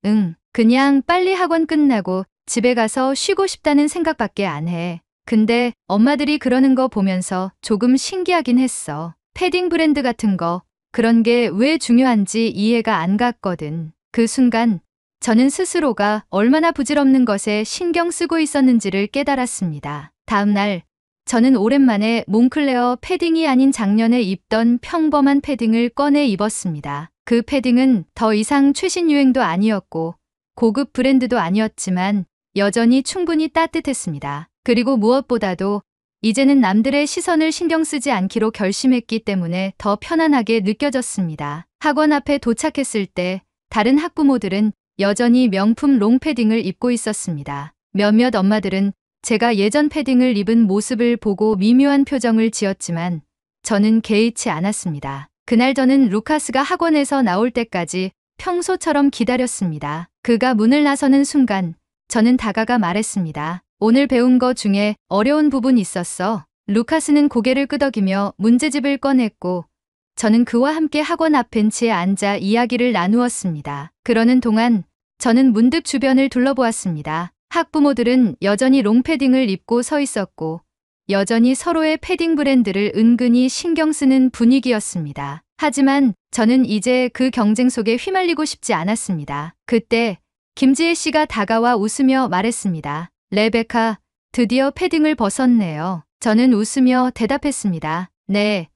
응, 그냥 빨리 학원 끝나고 집에 가서 쉬고 싶다는 생각밖에 안 해. 근데 엄마들이 그러는 거 보면서 조금 신기하긴 했어. 패딩 브랜드 같은 거, 그런 게 왜 중요한지 이해가 안 갔거든. 그 순간 저는 스스로가 얼마나 부질없는 것에 신경 쓰고 있었는지를 깨달았습니다. 다음 날 저는 오랜만에 몽클레어 패딩이 아닌 작년에 입던 평범한 패딩을 꺼내 입었습니다. 그 패딩은 더 이상 최신 유행도 아니었고 고급 브랜드도 아니었지만 여전히 충분히 따뜻했습니다. 그리고 무엇보다도 이제는 남들의 시선을 신경 쓰지 않기로 결심했기 때문에 더 편안하게 느껴졌습니다. 학원 앞에 도착했을 때 다른 학부모들은 여전히 명품 롱패딩을 입고 있었습니다. 몇몇 엄마들은 제가 예전 패딩을 입은 모습을 보고 미묘한 표정을 지었지만 저는 개의치 않았습니다. 그날 저는 루카스가 학원에서 나올 때까지 평소처럼 기다렸습니다. 그가 문을 나서는 순간 저는 다가가 말했습니다. 오늘 배운 거 중에 어려운 부분 있었어. 루카스는 고개를 끄덕이며 문제집을 꺼냈고 저는 그와 함께 학원 앞 벤치에 앉아 이야기를 나누었습니다. 그러는 동안 저는 문득 주변을 둘러보았습니다. 학부모들은 여전히 롱패딩을 입고 서 있었고 여전히 서로의 패딩 브랜드를 은근히 신경 쓰는 분위기였습니다. 하지만 저는 이제 그 경쟁 속에 휘말리고 싶지 않았습니다. 그때 김지혜 씨가 다가와 웃으며 말했습니다. 레베카, 드디어 패딩을 벗었네요. 저는 웃으며 대답했습니다. 네.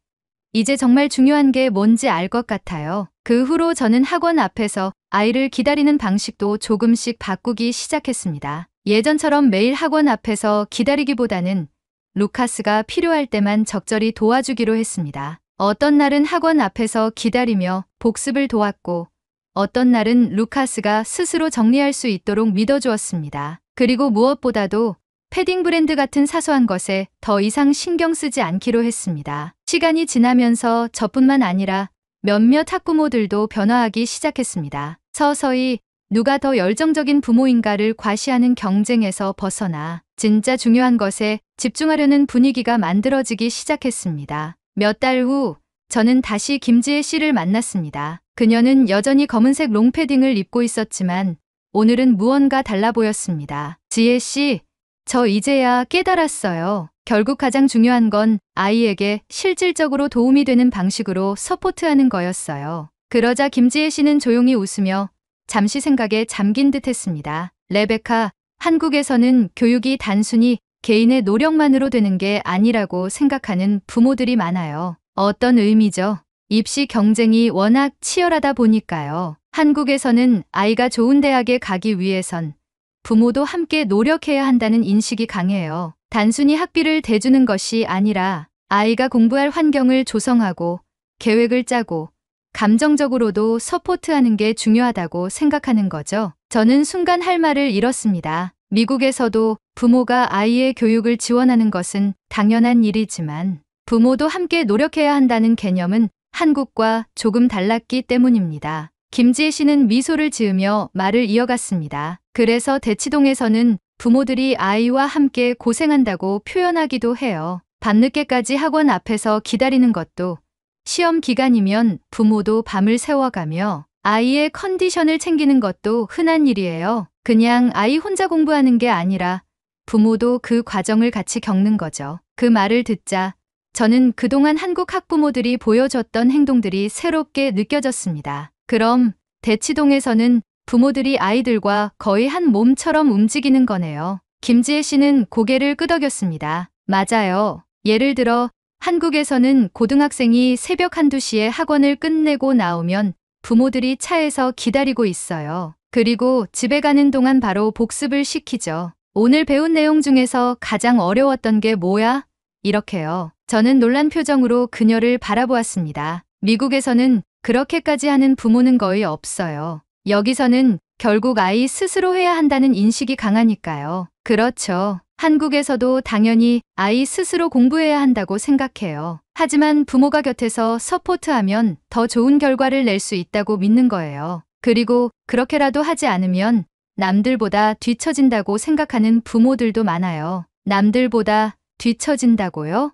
이제 정말 중요한 게 뭔지 알 것 같아요. 그 후로 저는 학원 앞에서 아이를 기다리는 방식도 조금씩 바꾸기 시작했습니다. 예전처럼 매일 학원 앞에서 기다리기보다는 루카스가 필요할 때만 적절히 도와주기로 했습니다. 어떤 날은 학원 앞에서 기다리며 복습을 도왔고 어떤 날은 루카스가 스스로 정리할 수 있도록 믿어주었습니다. 그리고 무엇보다도 패딩 브랜드 같은 사소한 것에 더 이상 신경 쓰지 않기로 했습니다. 시간이 지나면서 저뿐만 아니라 몇몇 학부모들도 변화하기 시작했습니다. 서서히 누가 더 열정적인 부모인가를 과시하는 경쟁에서 벗어나 진짜 중요한 것에 집중하려는 분위기가 만들어지기 시작했습니다. 몇 달 후 저는 다시 김지혜 씨를 만났습니다. 그녀는 여전히 검은색 롱패딩을 입고 있었지만 오늘은 무언가 달라 보였습니다. 지혜 씨, 저 이제야 깨달았어요. 결국 가장 중요한 건 아이에게 실질적으로 도움이 되는 방식으로 서포트하는 거였어요. 그러자 김지혜 씨는 조용히 웃으며 잠시 생각에 잠긴 듯 했습니다. 레베카, 한국에서는 교육이 단순히 개인의 노력만으로 되는 게 아니라고 생각하는 부모들이 많아요. 어떤 의미죠? 입시 경쟁이 워낙 치열하다 보니까요. 한국에서는 아이가 좋은 대학에 가기 위해선 부모도 함께 노력해야 한다는 인식이 강해요. 단순히 학비를 대주는 것이 아니라 아이가 공부할 환경을 조성하고 계획을 짜고 감정적으로도 서포트하는 게 중요하다고 생각하는 거죠. 저는 순간 할 말을 잃었습니다. 미국에서도 부모가 아이의 교육을 지원하는 것은 당연한 일이지만 부모도 함께 노력해야 한다는 개념은 한국과 조금 달랐기 때문입니다. 김지혜 씨는 미소를 지으며 말을 이어갔습니다. 그래서 대치동에서는 부모들이 아이와 함께 고생한다고 표현하기도 해요. 밤늦게까지 학원 앞에서 기다리는 것도 시험 기간이면 부모도 밤을 새워가며 아이의 컨디션을 챙기는 것도 흔한 일이에요. 그냥 아이 혼자 공부하는 게 아니라 부모도 그 과정을 같이 겪는 거죠. 그 말을 듣자 저는 그동안 한국 학부모들이 보여줬던 행동들이 새롭게 느껴졌습니다. 그럼 대치동에서는 부모들이 아이들과 거의 한 몸처럼 움직이는 거네요. 김지혜 씨는 고개를 끄덕였습니다. 맞아요. 예를 들어 한국에서는 고등학생이 새벽 1~2시에 학원을 끝내고 나오면 부모들이 차에서 기다리고 있어요. 그리고 집에 가는 동안 바로 복습을 시키죠. 오늘 배운 내용 중에서 가장 어려웠던 게 뭐야? 이렇게요. 저는 놀란 표정으로 그녀를 바라보았습니다. 미국에서는 그렇게까지 하는 부모는 거의 없어요. 여기서는 결국 아이 스스로 해야 한다는 인식이 강하니까요. 그렇죠. 한국에서도 당연히 아이 스스로 공부해야 한다고 생각해요. 하지만 부모가 곁에서 서포트하면 더 좋은 결과를 낼 수 있다고 믿는 거예요. 그리고 그렇게라도 하지 않으면 남들보다 뒤처진다고 생각하는 부모들도 많아요. 남들보다 뒤처진다고요?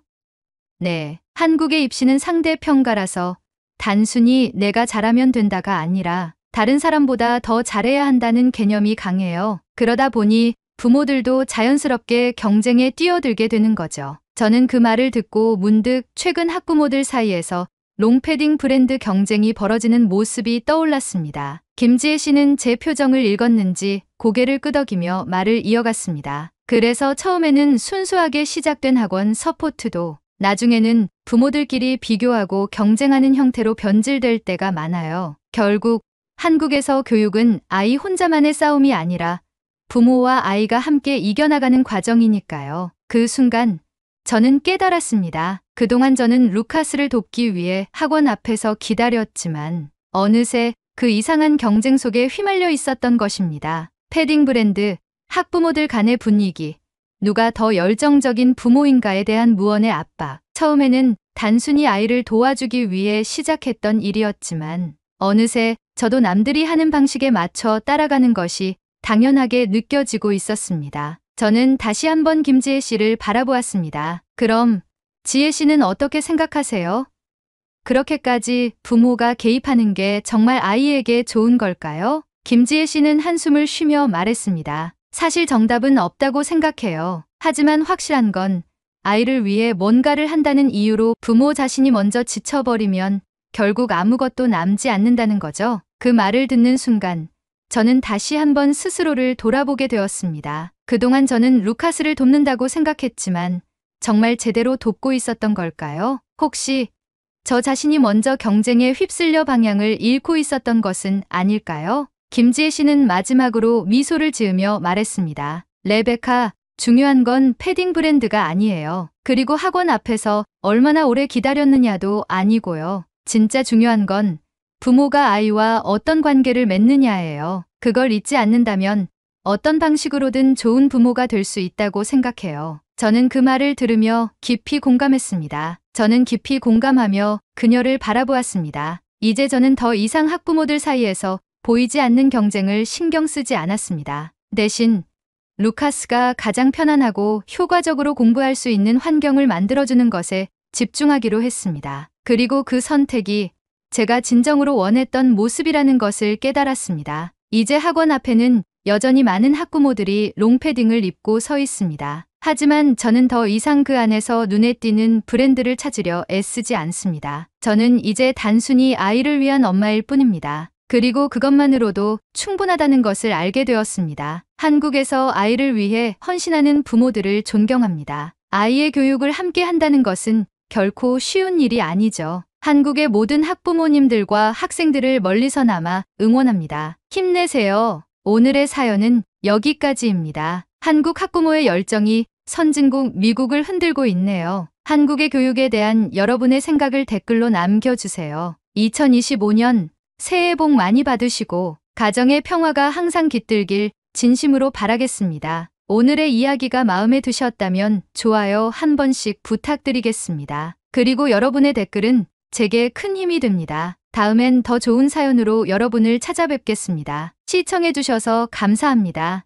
네. 한국의 입시는 상대평가라서 단순히 내가 잘하면 된다가 아니라 다른 사람보다 더 잘해야 한다는 개념이 강해요. 그러다 보니 부모들도 자연스럽게 경쟁에 뛰어들게 되는 거죠. 저는 그 말을 듣고 문득 최근 학부모들 사이에서 롱패딩 브랜드 경쟁이 벌어지는 모습이 떠올랐습니다. 김지혜 씨는 제 표정을 읽었는지 고개를 끄덕이며 말을 이어갔습니다. 그래서 처음에는 순수하게 시작된 학원 서포트도 나중에는 부모들끼리 비교하고 경쟁하는 형태로 변질될 때가 많아요. 결국 한국에서 교육은 아이 혼자만의 싸움이 아니라 부모와 아이가 함께 이겨나가는 과정이니까요. 그 순간 저는 깨달았습니다. 그동안 저는 루카스를 돕기 위해 학원 앞에서 기다렸지만 어느새 그 이상한 경쟁 속에 휘말려 있었던 것입니다. 패딩 브랜드, 학부모들 간의 분위기, 누가 더 열정적인 부모인가에 대한 무언의 압박. 처음에는 단순히 아이를 도와주기 위해 시작했던 일이었지만 어느새 저도 남들이 하는 방식에 맞춰 따라가는 것이 당연하게 느껴지고 있었습니다. 저는 다시 한번 김지혜 씨를 바라보았습니다. 그럼 지혜 씨는 어떻게 생각하세요? 그렇게까지 부모가 개입하는 게 정말 아이에게 좋은 걸까요? 김지혜 씨는 한숨을 쉬며 말했습니다. 사실 정답은 없다고 생각해요. 하지만 확실한 건 아이를 위해 뭔가를 한다는 이유로 부모 자신이 먼저 지쳐버리면 결국 아무것도 남지 않는다는 거죠. 그 말을 듣는 순간 저는 다시 한번 스스로를 돌아보게 되었습니다. 그동안 저는 루카스를 돕는다고 생각했지만 정말 제대로 돕고 있었던 걸까요? 혹시 저 자신이 먼저 경쟁에 휩쓸려 방향을 잃고 있었던 것은 아닐까요? 김지혜 씨는 마지막으로 미소를 지으며 말했습니다. 레베카, 중요한 건 패딩 브랜드가 아니에요. 그리고 학원 앞에서 얼마나 오래 기다렸느냐도 아니고요. 진짜 중요한 건 부모가 아이와 어떤 관계를 맺느냐예요. 그걸 잊지 않는다면 어떤 방식으로든 좋은 부모가 될 수 있다고 생각해요. 저는 그 말을 들으며 깊이 공감했습니다. 저는 깊이 공감하며 그녀를 바라보았습니다. 이제 저는 더 이상 학부모들 사이에서 보이지 않는 경쟁을 신경 쓰지 않았습니다. 대신 루카스가 가장 편안하고 효과적으로 공부할 수 있는 환경을 만들어주는 것에 집중하기로 했습니다. 그리고 그 선택이 제가 진정으로 원했던 모습이라는 것을 깨달았습니다. 이제 학원 앞에는 여전히 많은 학부모들이 롱패딩을 입고 서 있습니다. 하지만 저는 더 이상 그 안에서 눈에 띄는 브랜드를 찾으려 애쓰지 않습니다. 저는 이제 단순히 아이를 위한 엄마일 뿐입니다. 그리고 그것만으로도 충분하다는 것을 알게 되었습니다. 한국에서 아이를 위해 헌신하는 부모들을 존경합니다. 아이의 교육을 함께 한다는 것은 결코 쉬운 일이 아니죠. 한국의 모든 학부모님들과 학생들을 멀리서나마 응원합니다. 힘내세요. 오늘의 사연은 여기까지입니다. 한국 학부모의 열정이 선진국 미국을 흔들고 있네요. 한국의 교육에 대한 여러분의 생각을 댓글로 남겨주세요. 2025년 새해 복 많이 받으시고 가정의 평화가 항상 깃들길 진심으로 바라겠습니다. 오늘의 이야기가 마음에 드셨다면 좋아요 한 번씩 부탁드리겠습니다. 그리고 여러분의 댓글은 제게 큰 힘이 됩니다. 다음엔 더 좋은 사연으로 여러분을 찾아뵙겠습니다. 시청해주셔서 감사합니다.